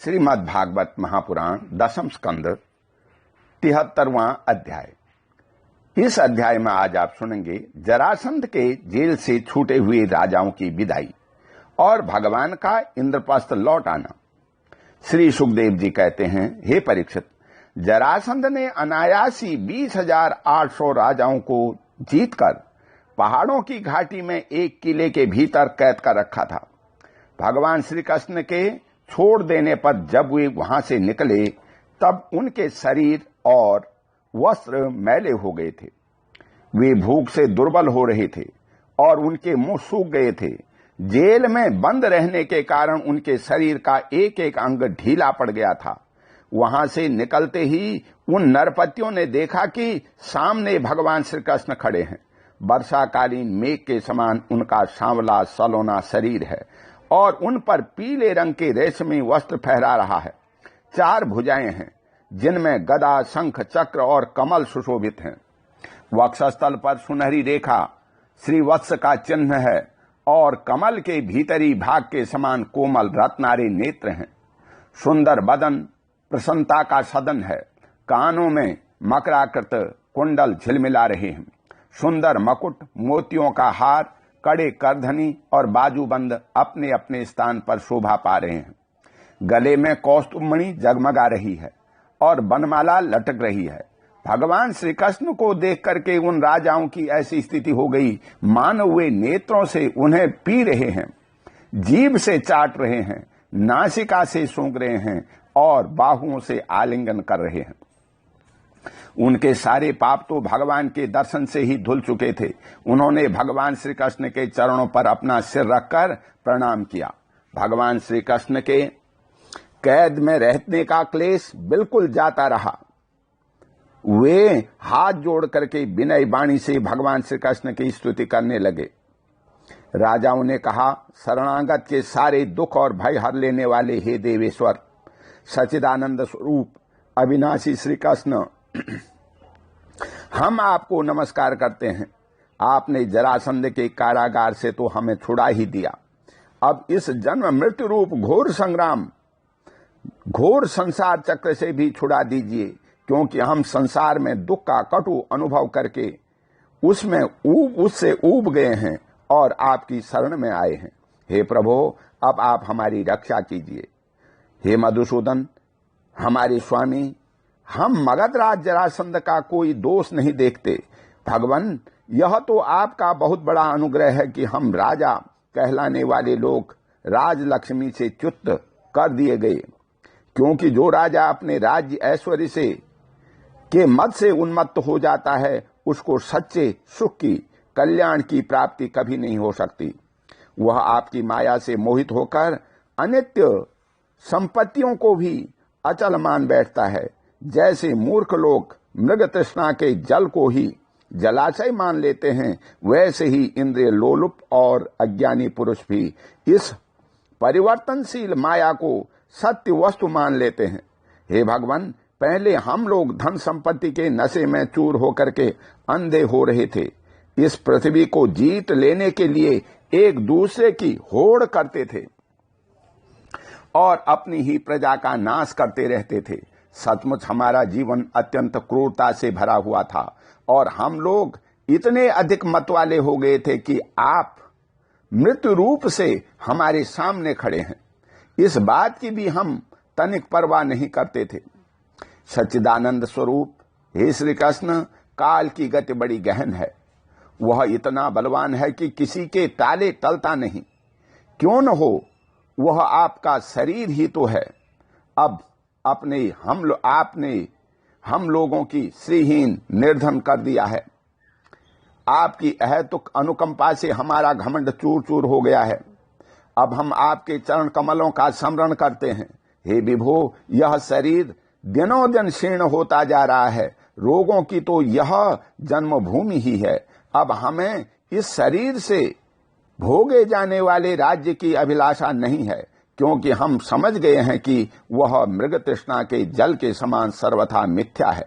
श्रीमद् भागवत महापुराण दशम स्कंद 73वां अध्याय। इस अध्याय में आज आप सुनेंगे जरासंध के जेल से छूटे हुए राजाओं की विदाई और भगवान का इंद्रप्रस्थ लौट आना। श्री सुखदेव जी कहते हैं, हे परीक्षित, जरासंध ने अनायासी 20,800 राजाओं को जीतकर पहाड़ों की घाटी में एक किले के भीतर कैद कर रखा था। भगवान श्री कृष्ण के छोड़ देने पर जब वे वहां से निकले तब उनके शरीर और वस्त्र मैले हो गए थे। वे भूख से दुर्बल हो रहे थे और उनके मुंह सूख गए थे। जेल में बंद रहने के कारण उनके शरीर का एक एक अंग ढीला पड़ गया था। वहां से निकलते ही उन नरपतियों ने देखा कि सामने भगवान श्री कृष्ण खड़े हैं। वर्षाकालीन मेघ के समान उनका सांवला सलोना शरीर है और उन पर पीले रंग के रेशमी वस्त्र फहरा रहा है। 4 भुजाएं हैं जिनमें गदा, शंख, चक्र और कमल सुशोभित हैं। वक्षस्थल पर सुनहरी रेखा श्रीवत्स का चिन्ह है और कमल के भीतरी भाग के समान कोमल रत्नारे नेत्र हैं। सुंदर बदन प्रसन्नता का सदन है। कानों में मकराकृत कुंडल झिलमिला रहे हैं। सुंदर मकुट, मोतियों का हार, कड़े करधनी और बाजूबंद अपने अपने स्थान पर शोभा पा रहे हैं। गले में कौस्तुभमणि जगमगा रही है और बनमाला लटक रही है। भगवान श्री कृष्ण को देख करके उन राजाओं की ऐसी स्थिति हो गई मानो वे नेत्रों से उन्हें पी रहे हैं, जीभ से चाट रहे हैं, नासिका से सूंघ रहे हैं और बाहुओं से आलिंगन कर रहे हैं। उनके सारे पाप तो भगवान के दर्शन से ही धुल चुके थे। उन्होंने भगवान श्री कृष्ण के चरणों पर अपना सिर रखकर प्रणाम किया। भगवान श्री कृष्ण के कैद में रहने का क्लेश बिल्कुल जाता रहा। वे हाथ जोड़ करके विनय वाणी से भगवान श्री कृष्ण की स्तुति करने लगे। राजाओं ने कहा, शरणागत के सारे दुख और भय हर लेने वाले हे देवेश्वर, सच्चिदानंद स्वरूप अविनाशी श्री कृष्ण, हम आपको नमस्कार करते हैं। आपने जरासंध के कारागार से तो हमें छुड़ा ही दिया। अब इस जन्म मृत्यु रूप घोर संग्राम, घोर संसार चक्र से भी छुड़ा दीजिए, क्योंकि हम संसार में दुख का कटु अनुभव करके उससे ऊब गए हैं और आपकी शरण में आए हैं। हे प्रभु, अब आप हमारी रक्षा कीजिए। हे मधुसूदन, हमारे स्वामी, हम मगधराज जरासंध का कोई दोष नहीं देखते। भगवान, यह तो आपका बहुत बड़ा अनुग्रह है कि हम राजा कहलाने वाले लोग राजलक्ष्मी से च्युत कर दिए गए, क्योंकि जो राजा अपने राज्य ऐश्वर्य से के मद से उन्मत्त हो जाता है उसको सच्चे सुख की, कल्याण की प्राप्ति कभी नहीं हो सकती। वह आपकी माया से मोहित होकर अनित्य संपत्तियों को भी अचल मान बैठता है। जैसे मूर्ख लोग मृग तृष्णा के जल को ही जलाशय मान लेते हैं, वैसे ही इंद्रिय लोलुप और अज्ञानी पुरुष भी इस परिवर्तनशील माया को सत्य वस्तु मान लेते हैं। हे भगवान, पहले हम लोग धन संपत्ति के नशे में चूर होकर के अंधे हो रहे थे। इस पृथ्वी को जीत लेने के लिए एक दूसरे की होड़ करते थे और अपनी ही प्रजा का नाश करते रहते थे। सचमुच हमारा जीवन अत्यंत क्रूरता से भरा हुआ था और हम लोग इतने अधिक मत वाले हो गए थे कि आप मृत्यु रूप से हमारे सामने खड़े हैं। इस बात की भी हम तनिक परवाह नहीं करते थे। सच्चिदानंद स्वरूप हे श्री कृष्ण, काल की गति बड़ी गहन है। वह इतना बलवान है कि किसी के ताले टलता नहीं। क्यों न हो, वह आपका शरीर ही तो है। अब आपने हम लोगों की श्रीहीन निर्धन कर दिया है। आपकी अहेतुक अनुकंपा से हमारा घमंड चूर चूर हो गया है। अब हम आपके चरण कमलों का स्मरण करते हैं। हे विभो, यह शरीर दिनों दिन क्षीण होता जा रहा है। रोगों की तो यह जन्मभूमि ही है। अब हमें इस शरीर से भोगे जाने वाले राज्य की अभिलाषा नहीं है, क्योंकि हम समझ गए हैं कि वह मृग तृष्णा के जल के समान सर्वथा मिथ्या है।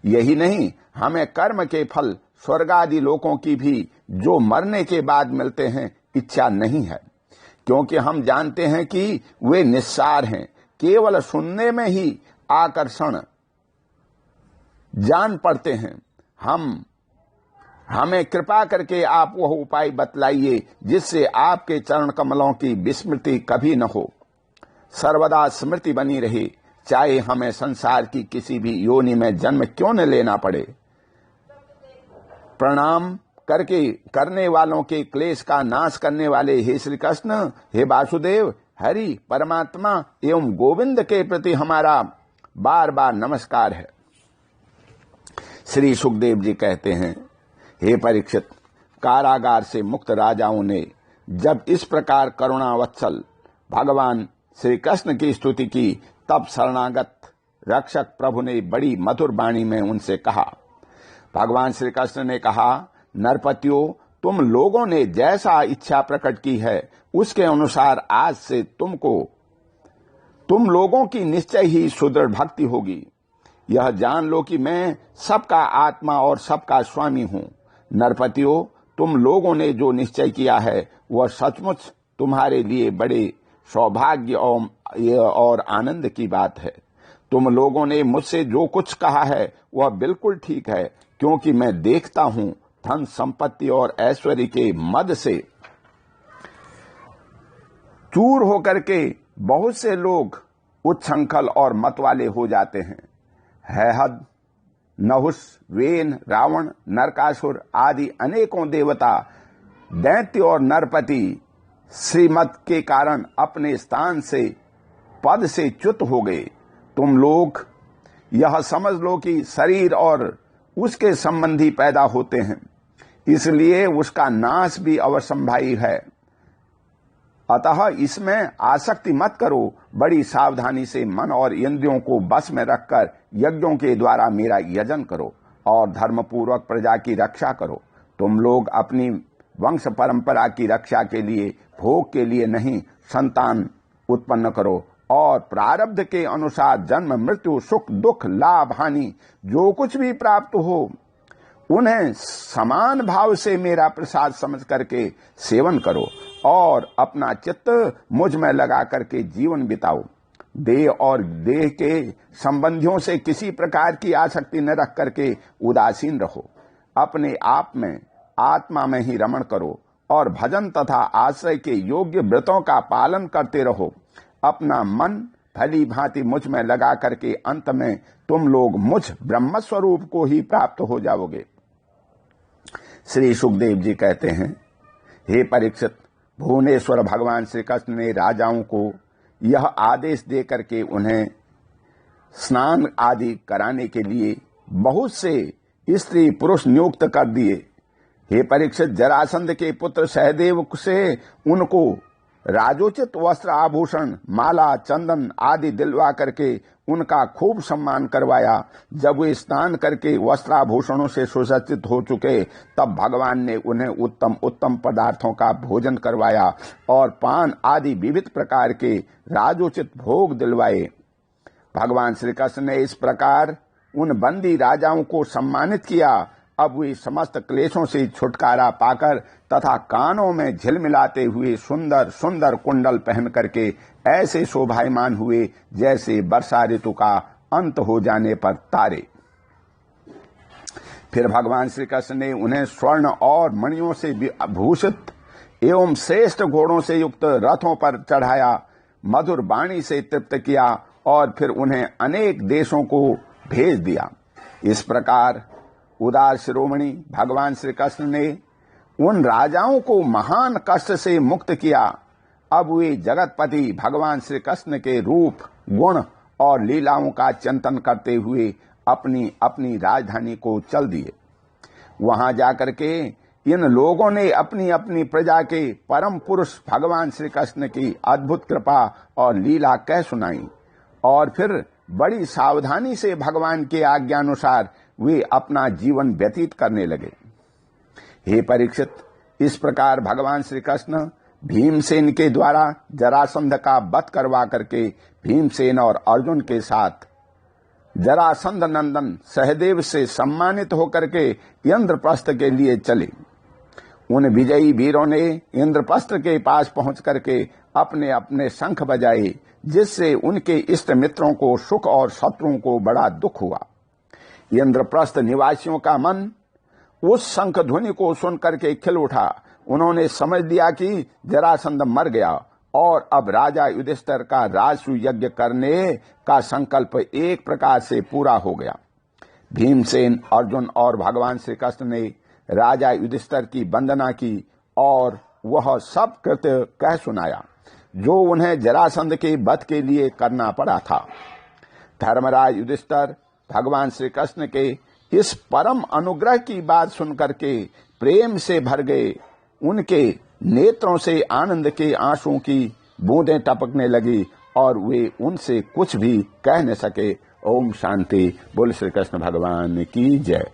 यही नहीं, हमें कर्म के फल स्वर्ग आदि लोकों की भी जो मरने के बाद मिलते हैं इच्छा नहीं है, क्योंकि हम जानते हैं कि वे निस्सार हैं, केवल सुनने में ही आकर्षण जान पड़ते हैं। हमें कृपा करके आप वह उपाय बतलाइए जिससे आपके चरण कमलों की विस्मृति कभी न हो, सर्वदा स्मृति बनी रहे, चाहे हमें संसार की किसी भी योनि में जन्म क्यों न लेना पड़े। प्रणाम करने वालों के क्लेश का नाश करने वाले हे श्री कृष्ण, हे वासुदेव, हरि परमात्मा एवं गोविंद के प्रति हमारा बार बार नमस्कार है। श्री सुखदेव जी कहते हैं, हे परीक्षित, कारागार से मुक्त राजाओं ने जब इस प्रकार करुणावत्सल भगवान श्री कृष्ण की स्तुति की, तब शरणागत रक्षक प्रभु ने बड़ी मधुर वाणी में उनसे कहा। भगवान श्री कृष्ण ने कहा, नरपतियों, तुम लोगों ने जैसा इच्छा प्रकट की है उसके अनुसार आज से तुम लोगों की निश्चय ही सुदृढ़ भक्ति होगी। यह जान लो कि मैं सबका आत्मा और सबका स्वामी हूँ। नरपतियों, तुम लोगों ने जो निश्चय किया है वह सचमुच तुम्हारे लिए बड़े सौभाग्य और आनंद की बात है। तुम लोगों ने मुझसे जो कुछ कहा है वह बिल्कुल ठीक है, क्योंकि मैं देखता हूँ धन संपत्ति और ऐश्वर्य के मद से चूर होकर के बहुत से लोग उच्छृंखल और मतवाले हो जाते हैं। हैहद, नहुस, वेन, रावण, नरकासुर आदि अनेकों देवता, दैत्य और नरपति श्रीमत के कारण अपने स्थान से पद से च्युत हो गए। तुम लोग यह समझ लो कि शरीर और उसके संबंधी पैदा होते हैं, इसलिए उसका नाश भी अवश्यंभावी है। अतः इसमें आसक्ति मत करो, बड़ी सावधानी से मन और इंद्रियों को बस में रखकर यज्ञों के द्वारा मेरा यजन करो और धर्मपूर्वक प्रजा की रक्षा करो। तुम लोग अपनी वंश परंपरा की रक्षा के लिए, भोग के लिए नहीं, संतान उत्पन्न करो और प्रारब्ध के अनुसार जन्म, मृत्यु, सुख, दुख, लाभ, हानि जो कुछ भी प्राप्त हो उन्हें समान भाव से मेरा प्रसाद समझ करके सेवन करो और अपना चित्त मुझ में लगा करके जीवन बिताओ। देह और देह के संबंधियों से किसी प्रकार की आसक्ति न रख करके उदासीन रहो। अपने आप में, आत्मा में ही रमण करो और भजन तथा आश्रय के योग्य व्रतों का पालन करते रहो। अपना मन भली भांति मुझ में लगा करके अंत में तुम लोग मुझ ब्रह्म स्वरूप को ही प्राप्त हो जाओगे। श्री सुखदेव जी कहते हैं, हे परीक्षित, भुवनेश्वर भगवान श्री कृष्ण ने राजाओं को यह आदेश दे करके उन्हें स्नान आदि कराने के लिए बहुत से स्त्री पुरुष नियुक्त कर दिए। हे परीक्षित, जरासंध के पुत्र सहदेव से उनको राजोचित वस्त्र, आभूषण, माला, चंदन आदि दिलवा करके उनका खूब सम्मान करवाया। जब वे स्नान करके वस्त्राभूषणों से सुसज्जित हो चुके, तब भगवान ने उन्हें उत्तम उत्तम पदार्थों का भोजन करवाया और पान आदि विविध प्रकार के राजोचित भोग दिलवाए। भगवान श्री कृष्ण ने इस प्रकार उन बंदी राजाओं को सम्मानित किया। अब वे समस्त क्लेशों से छुटकारा पाकर तथा कानों में झिलमिलाते हुए सुंदर सुंदर कुंडल पहन करके ऐसे शोभायमान हुए जैसे वर्षा ऋतु का अंत हो जाने पर तारे। फिर भगवान श्री कृष्ण ने उन्हें स्वर्ण और मणियों से भूषित एवं श्रेष्ठ घोड़ों से युक्त रथों पर चढ़ाया, मधुर वाणी से तृप्त किया और फिर उन्हें अनेक देशों को भेज दिया। इस प्रकार उदार शिरोमणि भगवान श्री कृष्ण ने उन राजाओं को महान कष्ट से मुक्त किया। अब वे जगतपति भगवान श्री कृष्ण के रूप, गुण और लीलाओं का चिंतन करते हुए अपनी अपनी राजधानी को चल दिए। वहां जाकर के इन लोगों ने अपनी अपनी प्रजा के परम पुरुष भगवान श्री कृष्ण की अद्भुत कृपा और लीला कह सुनाई और फिर बड़ी सावधानी से भगवान के आज्ञानुसार वे अपना जीवन व्यतीत करने लगे। हे परीक्षित, इस प्रकार भगवान श्री कृष्ण भीमसेन के द्वारा जरासंध का वध करवा करके भीमसेन और अर्जुन के साथ जरासंध नंदन सहदेव से सम्मानित होकर के इंद्रप्रस्थ के लिए चले। उन विजयी वीरों ने इंद्रप्रस्थ के पास पहुंच करके अपने अपने शंख बजाए, जिससे उनके इष्ट मित्रों को सुख और शत्रुओं को बड़ा दुख हुआ। इंद्रप्रस्थ निवासियों का मन उस शंख ध्वनि को सुनकर के खिल उठा। उन्होंने समझ लिया कि जरासंध मर गया और अब राजा युधिष्ठिर का राजसूय यज्ञ करने का संकल्प एक प्रकार से पूरा हो गया। भीमसेन, अर्जुन और भगवान श्री कृष्ण ने राजा युधिष्ठिर की वंदना की और वह सब कृत्य कह सुनाया जो उन्हें जरासंध के वध के लिए करना पड़ा था। धर्मराज युधिष्ठिर भगवान श्री कृष्ण के इस परम अनुग्रह की बात सुनकर के प्रेम से भर गए। उनके नेत्रों से आनंद के आंसुओं की बूंदें टपकने लगी और वे उनसे कुछ भी कह न सके। ओम शांति। बोल श्री कृष्ण भगवान की जय।